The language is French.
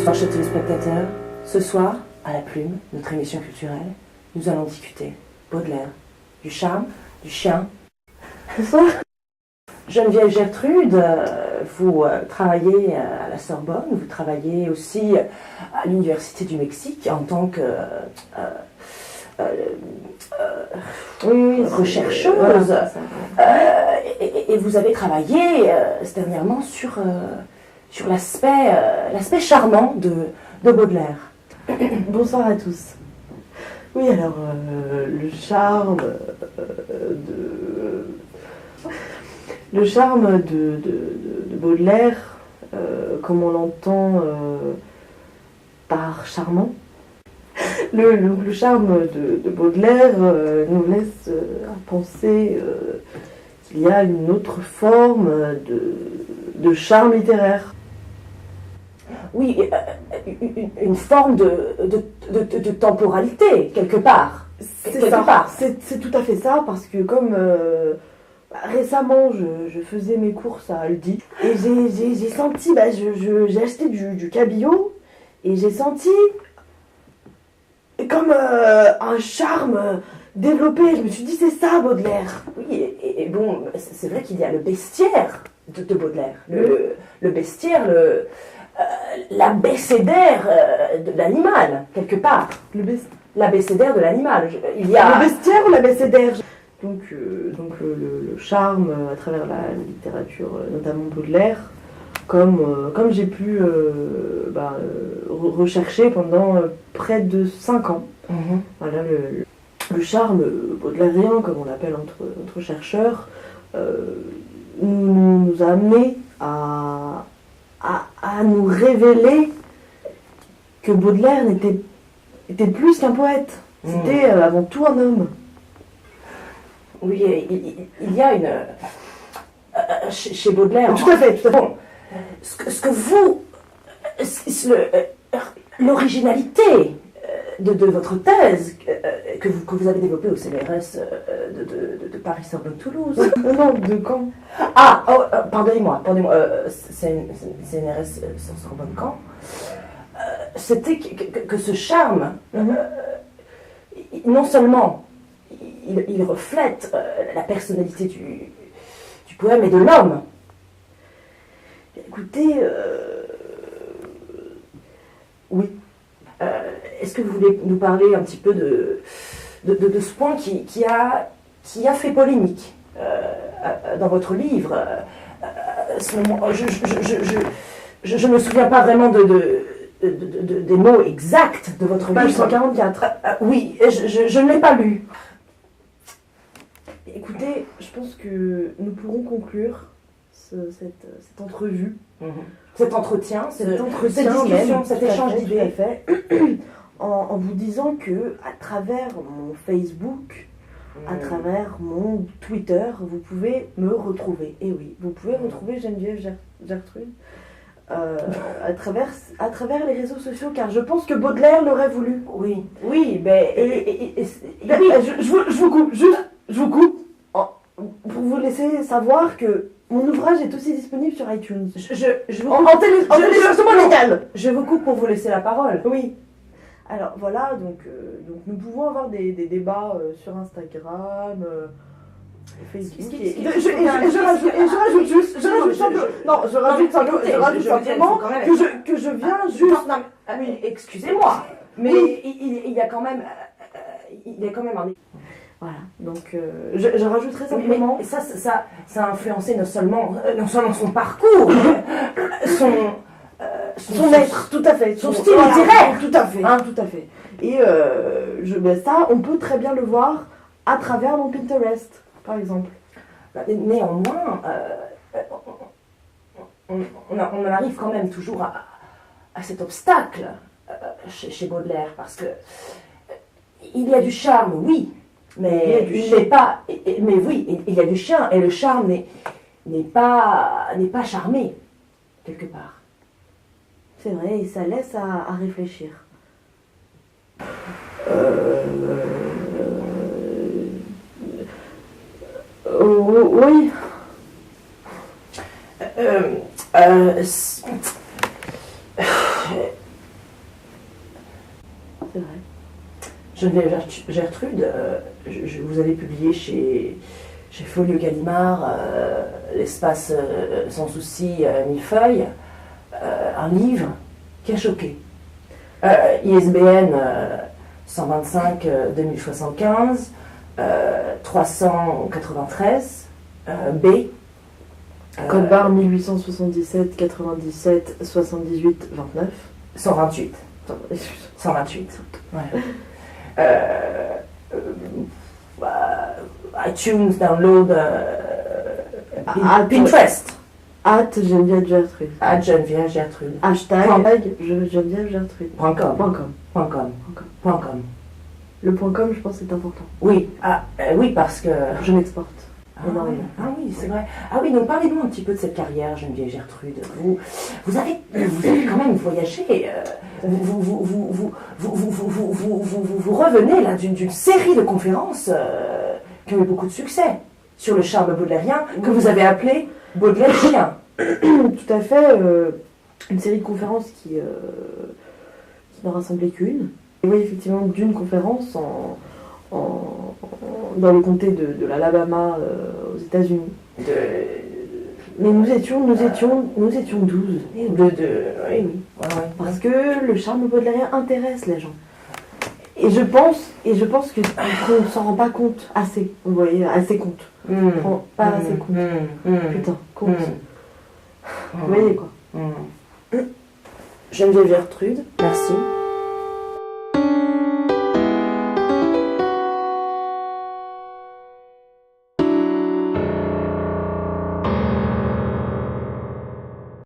Bonsoir chers téléspectateurs. Ce soir, à la Plume, notre émission culturelle, nous allons discuter Baudelaire, du charme, du chien. Bonsoir. Geneviève Gertrude, vous travaillez à la Sorbonne, vous travaillez aussi à l'Université du Mexique en tant que rechercheuse. Et vous avez travaillé dernièrement sur l'aspect charmant de Baudelaire. Bonsoir à tous. Oui, alors, le charme de Baudelaire, comme on l'entend par charmant, le charme de Baudelaire nous laisse penser qu'il y a une autre forme de charme littéraire. Oui, une forme de temporalité, quelque part. C'est tout à fait ça, parce que comme récemment je faisais mes courses à Aldi, et j'ai senti, j'ai acheté du cabillaud, et j'ai senti comme un charme développé. Je me suis dit, c'est ça Baudelaire. Oui, et bon, c'est vrai qu'il y a le bestiaire de Baudelaire. Le bestiaire, l'abécédaire de l'animal, quelque part. L'abécédaire de l'animal. Il y a... Le bestiaire ou l'abécédaire? Donc le charme à travers la littérature, notamment Baudelaire, comme j'ai pu rechercher pendant près de 5 ans. Voilà, le charme baudelairien, comme on l'appelle entre chercheurs, nous a amené à nous révéler que Baudelaire était plus qu'un poète. C'était avant tout un homme. Oui, il y a une... chez Baudelaire... Tout à fait. Bon, ce que vous... l'originalité de votre thèse que vous avez développée au CNRS de Paris-Sorbonne Toulouse. Non, de Caen. Ah, pardonnez-moi, CNRS Sorbonne Caen. C'était que ce charme, non seulement il reflète la personnalité du poème et de l'homme. Écoutez, oui. Est-ce que vous voulez nous parler un petit peu de ce point qui a fait polémique dans votre livre? Je ne me souviens pas vraiment des mots exacts de votre Page livre. 144. Oui, je ne l'ai pas lu. Écoutez, je pense que nous pourrons conclure cette entrevue. Cet entretien, cette discussion, cet échange d'idées. En vous disant que à travers mon Facebook, à travers mon Twitter, vous pouvez me retrouver. Et oui, vous pouvez retrouver Geneviève Gertrude à travers les réseaux sociaux, car je pense que Baudelaire l'aurait voulu. Oui, mais... Je vous coupe pour vous laisser savoir que mon ouvrage est aussi disponible sur iTunes. Je vous En téléchargement légal. Je vous coupe pour vous laisser la parole. Oui. Alors voilà, donc nous pouvons avoir des débats sur Instagram, Facebook. Je rajoute simplement que je viens juste... Oui, excusez-moi, mais oui. il y a quand même un... Voilà, donc je rajouterai simplement... Mais ça a influencé non seulement son parcours, son être, tout à fait, son style littéraire, tout à fait, tout à fait. Et ça, on peut très bien le voir à travers mon Pinterest, par exemple. Néanmoins, on en arrive quand même toujours à cet obstacle chez Baudelaire, parce que il y a du charme, oui, mais il n'est pas. Mais oui, il y a du chien, et le charme n'est pas charmé quelque part. C'est vrai, et ça laisse à réfléchir. Oui. Geneviève Gertrude, vous avez publié chez Folio Gallimard, l'espace sans souci, millefeuille, un livre qui a choqué. ISBN 125 2075 393 B. Code barre 1877 97 78 29. 128. 128. Ouais. iTunes, download, Pinterest. Geneviève Gertrude. Geneviève Gertrude. Hashtag Geneviève Gertrude. .com. Le .com, je pense, c'est important. Oui, oui, parce que... Je m'exporte. énormément. Ah oui, c'est vrai. Ah oui, donc parlez-nous un petit peu de cette carrière, Geneviève Gertrude. Vous avez quand même voyagé. Vous revenez là d'une série de conférences qui ont eu beaucoup de succès sur le charme baudelairien que vous avez appelé Baudelaire-chien. Tout à fait. Une série de conférences qui n'en rassemblait qu'une. Et oui, effectivement, d'une conférence dans le comté de l'Alabama aux États-Unis. Mais nous étions 12. Oui. Parce que le charme baudelairien intéresse les gens. Et je pense qu'on ne s'en rend pas compte assez. Vous voyez, assez compte. Pas assez compte. Putain, compte. Vous voyez quoi. Geneviève Gertrude, merci.